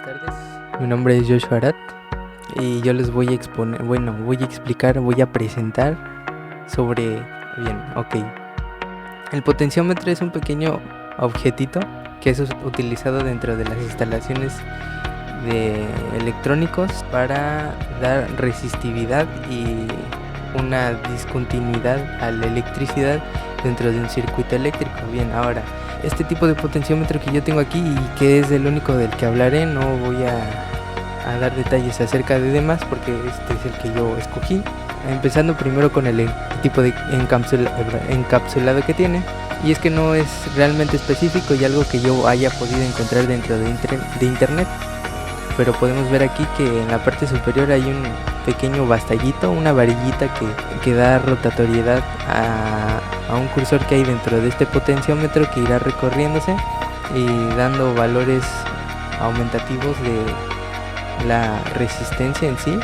Buenas tardes, mi nombre es Joshua Arat y yo les voy a exponer, voy a presentar sobre, el potenciómetro es un pequeño objetito que es utilizado dentro de las instalaciones de electrónicos para dar resistividad y una discontinuidad a la electricidad dentro de un circuito eléctrico. Bien, ahora, este tipo de potenciómetro que yo tengo aquí y que es el único del que hablaré, no voy a dar detalles acerca de demás porque este es el que yo escogí, empezando primero con el tipo de encapsulado que tiene, y es que no es realmente específico y algo que yo haya podido encontrar dentro de internet, pero podemos ver aquí que en la parte superior hay un pequeño bastallito, una varillita que da rotatoriedad a un cursor que hay dentro de este potenciómetro, que irá recorriéndose y dando valores aumentativos de la resistencia en sí.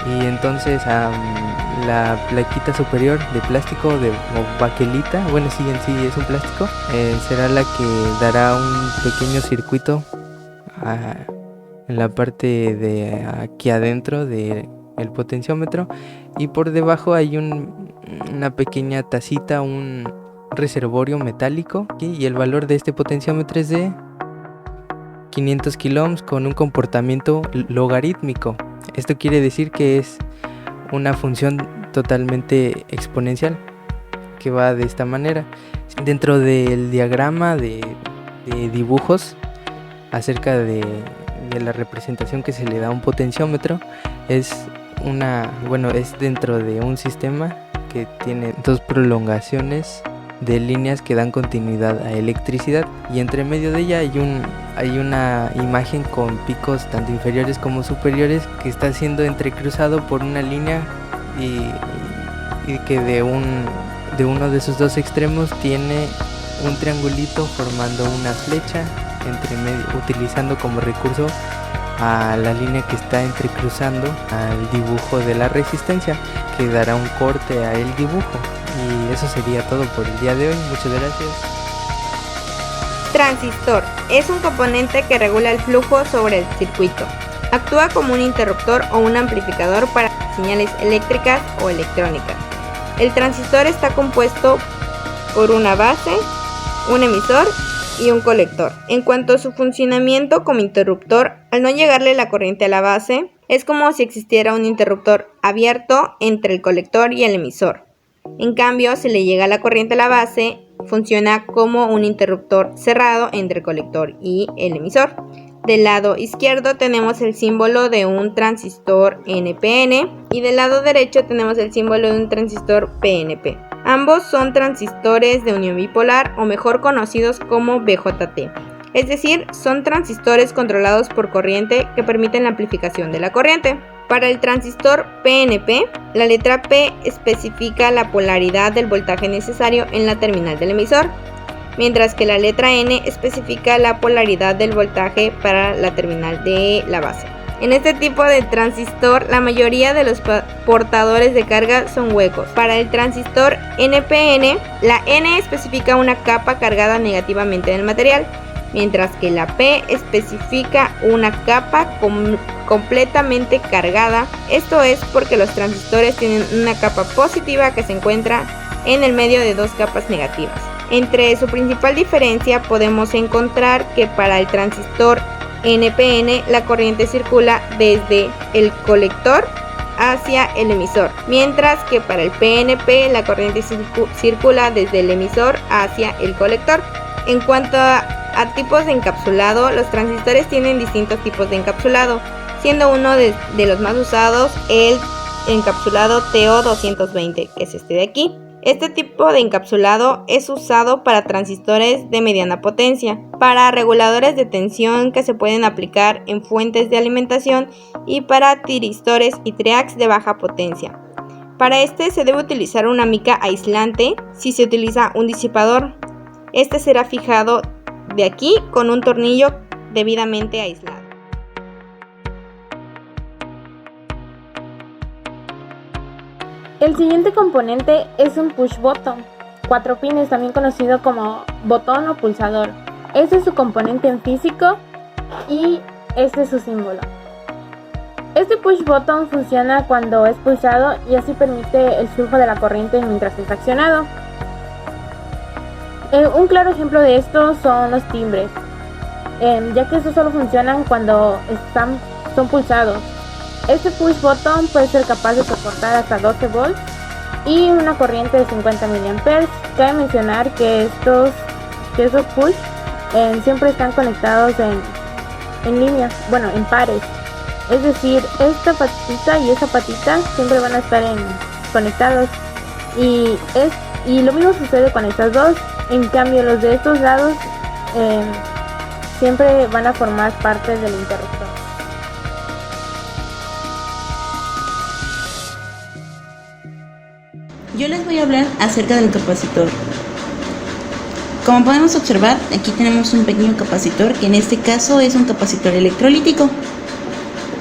Y entonces la plaquita superior de plástico o baquelita, en sí es un plástico, será la que dará un pequeño circuito en la parte de aquí adentro del potenciómetro, y por debajo hay una pequeña tacita, un reservorio metálico, y el valor de este potenciómetro es de 500 kiloohms con un comportamiento logarítmico. Esto quiere decir que es una función totalmente exponencial que va de esta manera. Dentro del diagrama de dibujos acerca de la representación que se le da a un potenciómetro, es dentro de un sistema que tiene dos prolongaciones de líneas que dan continuidad a electricidad, y entre medio de ella hay una imagen con picos tanto inferiores como superiores que está siendo entrecruzado por una línea y que de uno de esos dos extremos tiene un triangulito formando una flecha entre medio, utilizando como recurso a la línea que está entrecruzando al dibujo de la resistencia, que dará un corte a el dibujo. Y eso sería todo por el día de hoy. Muchas gracias. Transistor es un componente que regula el flujo sobre el circuito. Actúa como un interruptor o un amplificador para señales eléctricas o electrónicas. El transistor está compuesto por una base, un emisor y un colector. En cuanto a su funcionamiento como interruptor, al no llegarle la corriente a la base, es como si existiera un interruptor abierto entre el colector y el emisor. En cambio, si le llega la corriente a la base, funciona como un interruptor cerrado entre el colector y el emisor. Del lado izquierdo tenemos el símbolo de un transistor NPN y del lado derecho tenemos el símbolo de un transistor PNP. Ambos son transistores de unión bipolar, o mejor conocidos como BJT. Es decir, son transistores controlados por corriente que permiten la amplificación de la corriente. Para el transistor PNP, la letra P especifica la polaridad del voltaje necesario en la terminal del emisor, mientras que la letra N especifica la polaridad del voltaje para la terminal de la base. En este tipo de transistor, la mayoría de los portadores de carga son huecos. Para el transistor NPN, la N especifica una capa cargada negativamente en el material, mientras que la P especifica una capa completamente cargada. Esto es porque los transistores tienen una capa positiva que se encuentra en el medio de dos capas negativas. Entre su principal diferencia podemos encontrar que para el transistor NPN la corriente circula desde el colector hacia el emisor, mientras que para el PNP la corriente circula desde el emisor hacia el colector. En cuanto a tipos de encapsulado, los transistores tienen distintos tipos de encapsulado, siendo uno de los más usados el encapsulado TO220, que es este de aquí. Este tipo de encapsulado es usado para transistores de mediana potencia, para reguladores de tensión que se pueden aplicar en fuentes de alimentación y para tiristores y triacs de baja potencia. Para este se debe utilizar una mica aislante si se utiliza un disipador. Este será fijado de aquí con un tornillo debidamente aislado. El siguiente componente es un push button, 4 pines, también conocido como botón o pulsador. Este es su componente en físico y este es su símbolo. Este push button funciona cuando es pulsado y así permite el flujo de la corriente mientras es accionado. Un claro ejemplo de esto son los timbres, ya que estos solo funcionan cuando son pulsados. Este push button puede ser capaz de soportar hasta 12 volts y una corriente de 50 mA. Cabe mencionar que esos push siempre están conectados en línea, en pares. Es decir, esta patita y esa patita siempre van a estar conectados. Y lo mismo sucede con estas dos. En cambio, los de estos lados siempre van a formar parte del interruptor. Yo les voy a hablar acerca del capacitor. Como podemos observar, aquí tenemos un pequeño capacitor que en este caso es un capacitor electrolítico.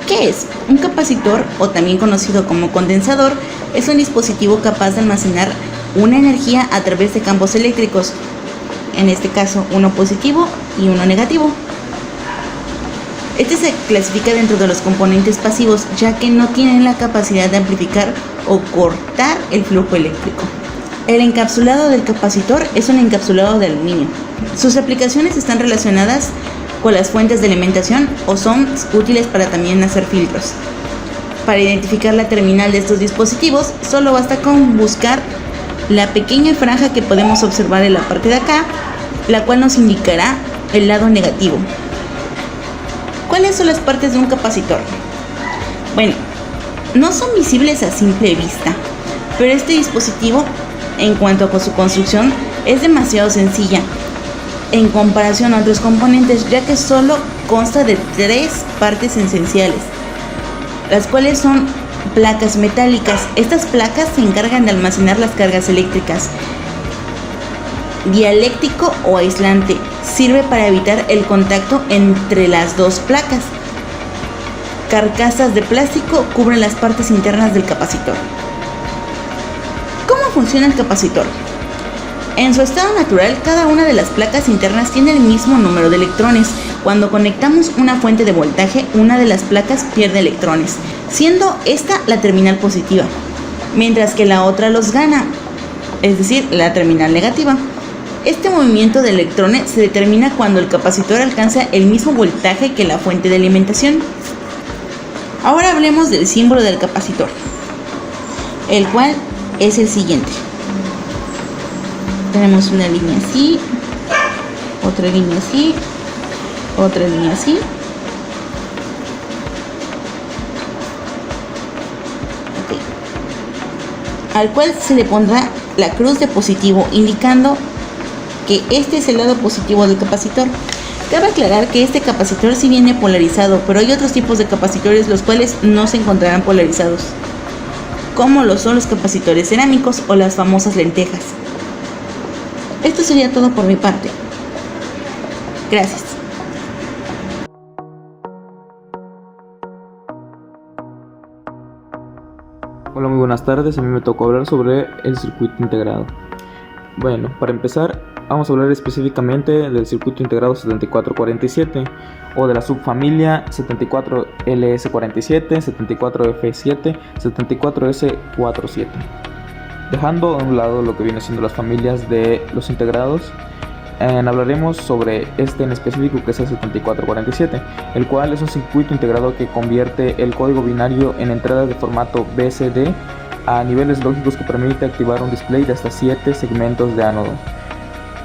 ¿Qué es? Un capacitor, o también conocido como condensador, es un dispositivo capaz de almacenar una energía a través de campos eléctricos, en este caso uno positivo y uno negativo. Este se clasifica dentro de los componentes pasivos, ya que no tienen la capacidad de amplificar o cortar el flujo eléctrico. El encapsulado del capacitor es un encapsulado de aluminio. Sus aplicaciones están relacionadas con las fuentes de alimentación o son útiles para también hacer filtros. Para identificar la terminal de estos dispositivos, solo basta con buscar la pequeña franja que podemos observar en la parte de acá, la cual nos indicará el lado negativo. ¿Cuáles son las partes de un capacitor? Bueno, no son visibles a simple vista, pero este dispositivo, en cuanto a su construcción, es demasiado sencilla en comparación a otros componentes, ya que solo consta de 3 partes esenciales, las cuales son placas metálicas. Estas placas se encargan de almacenar las cargas eléctricas. Dieléctrico o aislante, sirve para evitar el contacto entre las dos placas. Carcasas de plástico cubren las partes internas del capacitor. ¿Cómo funciona el capacitor? En su estado natural, cada una de las placas internas tiene el mismo número de electrones. Cuando conectamos una fuente de voltaje, una de las placas pierde electrones, siendo esta la terminal positiva, mientras que la otra los gana, es decir, la terminal negativa. Este movimiento de electrones se determina cuando el capacitor alcanza el mismo voltaje que la fuente de alimentación. Ahora hablemos del símbolo del capacitor, el cual es el siguiente. Tenemos una línea así, otra línea así, otra línea así. Al cual se le pondrá la cruz de positivo, indicando que este es el lado positivo del capacitor. Cabe aclarar que este capacitor sí viene polarizado, pero hay otros tipos de capacitores los cuales no se encontrarán polarizados, como lo son los capacitores cerámicos o las famosas lentejas. Esto sería todo por mi parte. Gracias. Hola, muy buenas tardes. A mí me tocó hablar sobre el circuito integrado. Bueno, para empezar, vamos a hablar específicamente del circuito integrado 7447 o de la subfamilia 74LS47, 74F7, 74S47. Dejando a un lado lo que viene siendo las familias de los integrados, hablaremos sobre este en específico, que es el 7447, el cual es un circuito integrado que convierte el código binario en entradas de formato BCD a niveles lógicos que permite activar un display de hasta 7 segmentos de ánodo.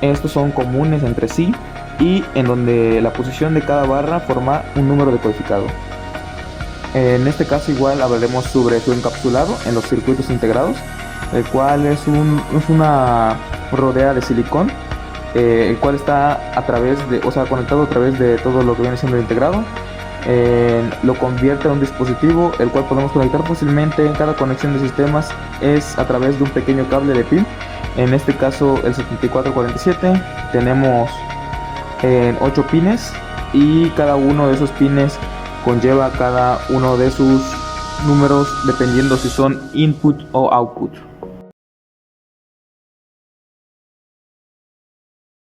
Estos son comunes entre sí y en donde la posición de cada barra forma un número decodificado. En este caso igual hablaremos sobre su encapsulado en los circuitos integrados, el cual es una rodea de silicón, el cual está conectado a través de todo lo que viene siendo integrado. Lo convierte a un dispositivo el cual podemos conectar fácilmente. Cada conexión de sistemas es a través de un pequeño cable de pin. En este caso el 7447 tenemos 8 pines y cada uno de esos pines conlleva cada uno de sus números dependiendo si son input o output.